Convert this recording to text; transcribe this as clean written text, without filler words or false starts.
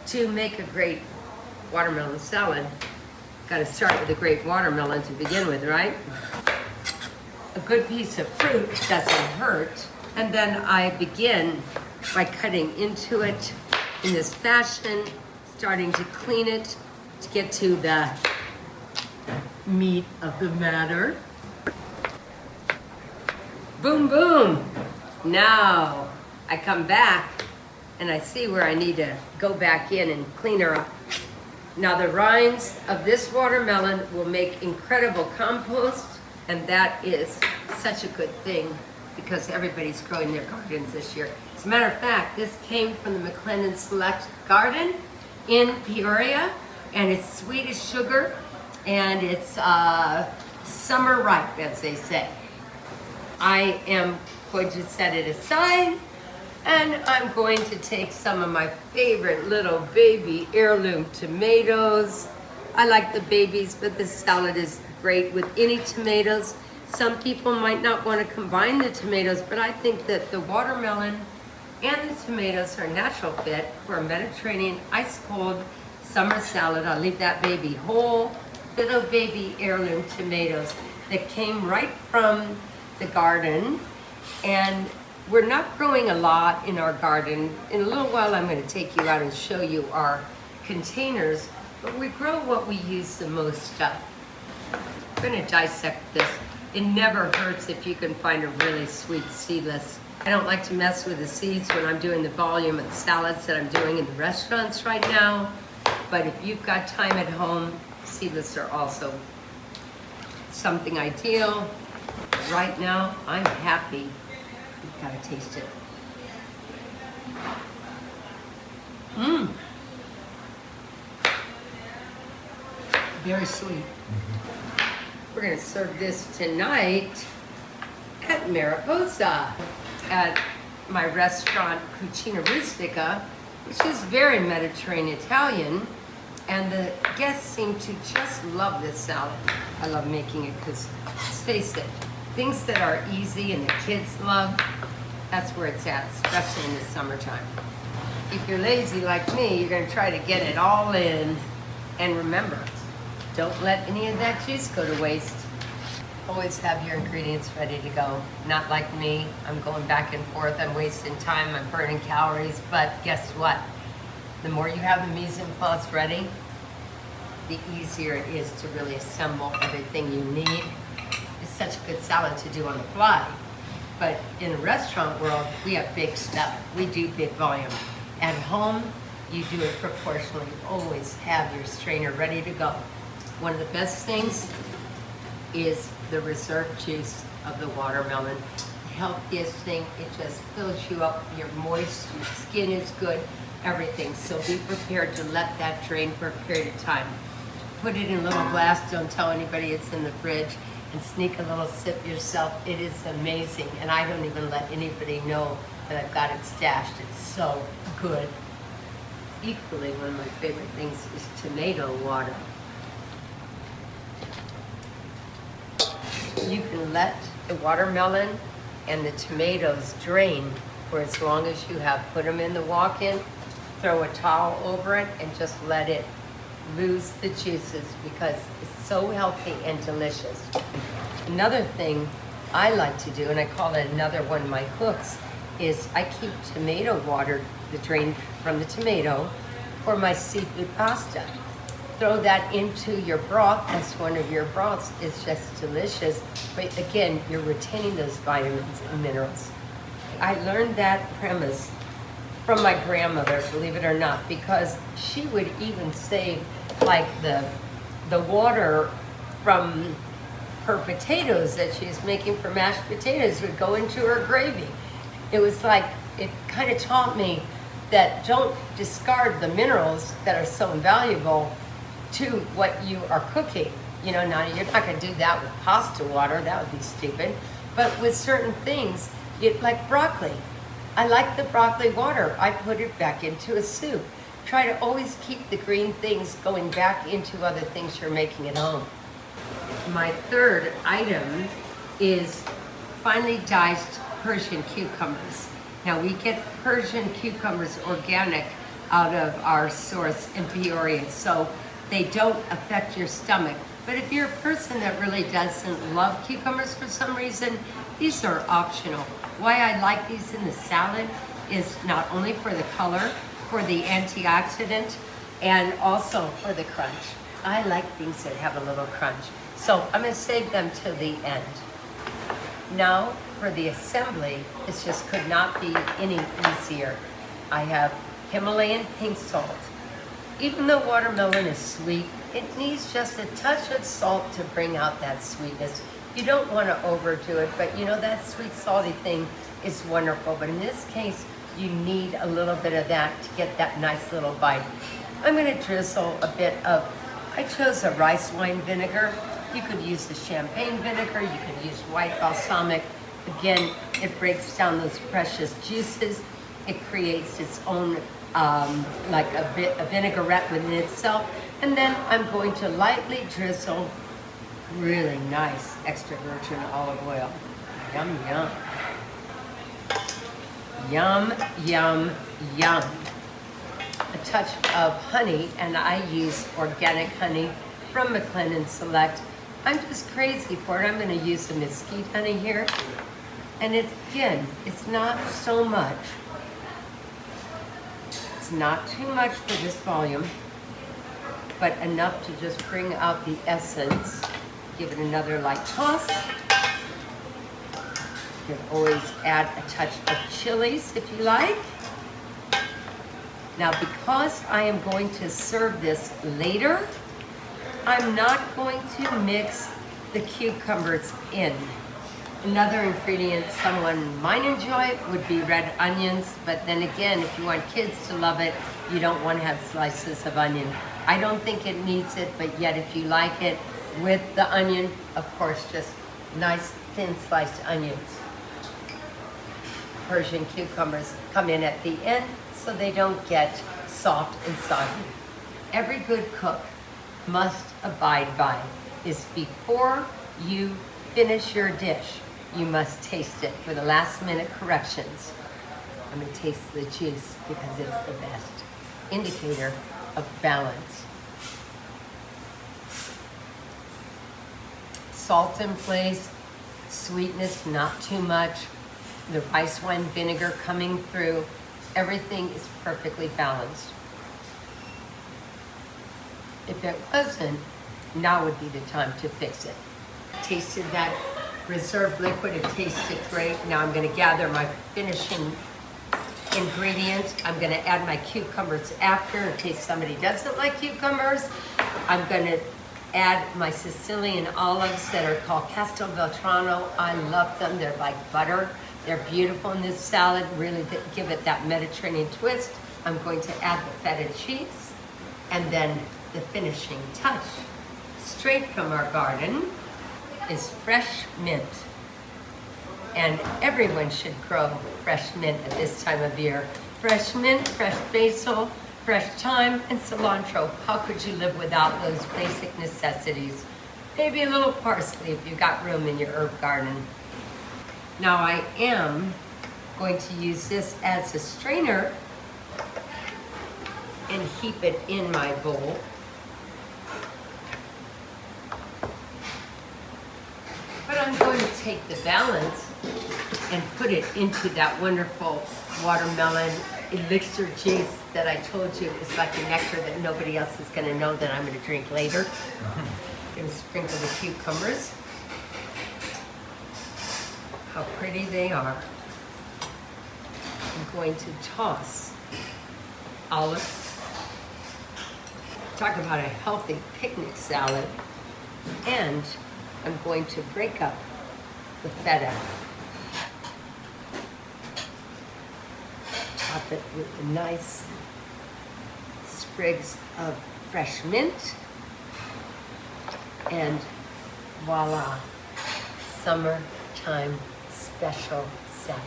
To make a great watermelon salad, got to start with a great watermelon to begin with, right? A good piece of fruit doesn't hurt. And then I begin by cutting into it in this fashion, starting to clean it to get to the meat of the matter. Boom, boom. Now I come back and I see where I need to go back in and clean her up. Now the rinds of this watermelon will make incredible compost, and that is such a good thing because everybody's growing their gardens this year. As a matter of fact, this came from the McLennan Select Garden in Peoria, and it's sweet as sugar, and it's summer ripe, as they say. I am going to set it aside, and I'm going to take some of my favorite little baby heirloom tomatoes. I like the babies, but this salad is great with any tomatoes. Some people might not want to combine the tomatoes, but I think that the watermelon and the tomatoes are a natural fit for a Mediterranean ice cold summer salad. I'll leave that baby whole. Little baby heirloom tomatoes that came right from the garden, and we're not growing a lot in our garden. In a little while I'm going to take you out and show you our containers, but we grow what we use the most of. I'm going to dissect this. It never hurts if you can find a really sweet seedless. I don't like to mess with the seeds when I'm doing the volume of salads that I'm doing in the restaurants right now, but if you've got time at home, seedless are also something ideal. Right now, I'm happy. You've got to taste it. Mmm. Very sweet. We're going to serve this tonight at Mariposa, at my restaurant Cucina Rustica, which is very Mediterranean Italian, and the guests seem to just love this salad. I love making it because, let's face it, things that are easy and the kids love, that's where it's at, especially in the summertime. If you're lazy like me, you're going to try to get it all in. And remember, don't let any of that juice go to waste. Always have your ingredients ready to go. Not like me, I'm going back and forth, I'm wasting time, I'm burning calories, but guess what? The more you have the mise en place ready, the easier it is to really assemble everything you need. It's such a good salad to do on the fly. But in the restaurant world, we have big stuff. We do big volume. At home, you do it proportionally. Always have your strainer ready to go. One of the best things is the reserve juice of the watermelon. The healthiest thing, it just fills you up. You're moist, your skin is good, everything. So be prepared to let that drain for a period of time. Put it in a little glass, don't tell anybody it's in the fridge, and sneak a little sip yourself. It is amazing, and I don't even let anybody know that I've got it stashed. It's so good. Equally, one of my favorite things is tomato water. You can let the watermelon and the tomatoes drain for as long as you have. Put them in the walk-in, throw a towel over it, and just let it lose the juices because it's so healthy and delicious. Another thing I like to do, and I call it another one of my hooks, is I keep tomato water, the drain from the tomato, for my seafood pasta. Throw that into your broth as one of your broths. It's just delicious. But again, you're retaining those vitamins and minerals. I learned that premise from my grandmother, believe it or not, because she would even save like the water from her potatoes that she's making for mashed potatoes would go into her gravy. It was like, it kind of taught me that don't discard the minerals that are so invaluable to what you are cooking. You know, now you're not gonna do that with pasta water, that would be stupid. But with certain things, like broccoli. I like the broccoli water. I put it back into a soup. Try to always keep the green things going back into other things you're making at home. My third item is finely diced Persian cucumbers. Now we get Persian cucumbers organic out of our source in Peoria, so they don't affect your stomach. But if you're a person that really doesn't love cucumbers for some reason, these are optional. Why I like these in the salad is not only for the color, for the antioxidant, and also for the crunch. I like things that have a little crunch. So I'm gonna save them till the end. Now for the assembly, this just could not be any easier. I have Himalayan pink salt. Even though watermelon is sweet, it needs just a touch of salt to bring out that sweetness. You don't want to overdo it, but you know that sweet salty thing is wonderful. But in this case, you need a little bit of that to get that nice little bite. I'm going to drizzle a bit of, I chose a rice wine vinegar. You could use the champagne vinegar, you could use white balsamic. Again, it breaks down those precious juices. It creates its own like a vinaigrette within itself. And then I'm going to lightly drizzle really nice extra virgin olive oil. Yum, yum. Yum, yum, yum. A touch of honey, and I use organic honey from McLennan Select. I'm just crazy for it. I'm going to use the mesquite honey here. And it's, again, it's not so much. It's not too much for this volume, but enough to just bring out the essence. Give it another light toss. You can always add a touch of chilies if you like. Now, because I am going to serve this later, I'm not going to mix the cucumbers in. Another ingredient someone might enjoy would be red onions, but then again, if you want kids to love it, you don't want to have slices of onion. I don't think it needs it, but yet if you like it with the onion, of course, just nice thin sliced onions. Persian cucumbers come in at the end so they don't get soft and soggy. Every good cook must abide by is before you finish your dish, you must taste it for the last minute corrections. I'm gonna taste the juice because it's the best indicator of balance. Salt in place, sweetness not too much, the rice wine vinegar coming through, everything is perfectly balanced. If it wasn't, now would be the time to fix it. Tasted that reserve liquid, it tasted great. Now I'm gonna gather my finishing ingredients. I'm gonna add my cucumbers after in case somebody doesn't like cucumbers. I'm gonna add my Sicilian olives that are called Castelvetrano. I love them, they're like butter. They're beautiful in this salad, really give it that Mediterranean twist. I'm going to add the feta cheese and then the finishing touch, straight from our garden, is fresh mint. And everyone should grow fresh mint at this time of year. Fresh mint, fresh basil, fresh thyme, and cilantro. How could you live without those basic necessities? Maybe a little parsley if you've got room in your herb garden. Now I am going to use this as a strainer and heap it in my bowl. But I'm going to take the balance and put it into that wonderful watermelon elixir juice that I told you is like a nectar that nobody else is going to know that I'm going to drink later. I'm going to sprinkle the cucumbers. How pretty they are. I'm going to toss olives. Talk about a healthy picnic salad. And I'm going to break up the feta. Top it with the nice sprigs of fresh mint. And voila, summertime special salad.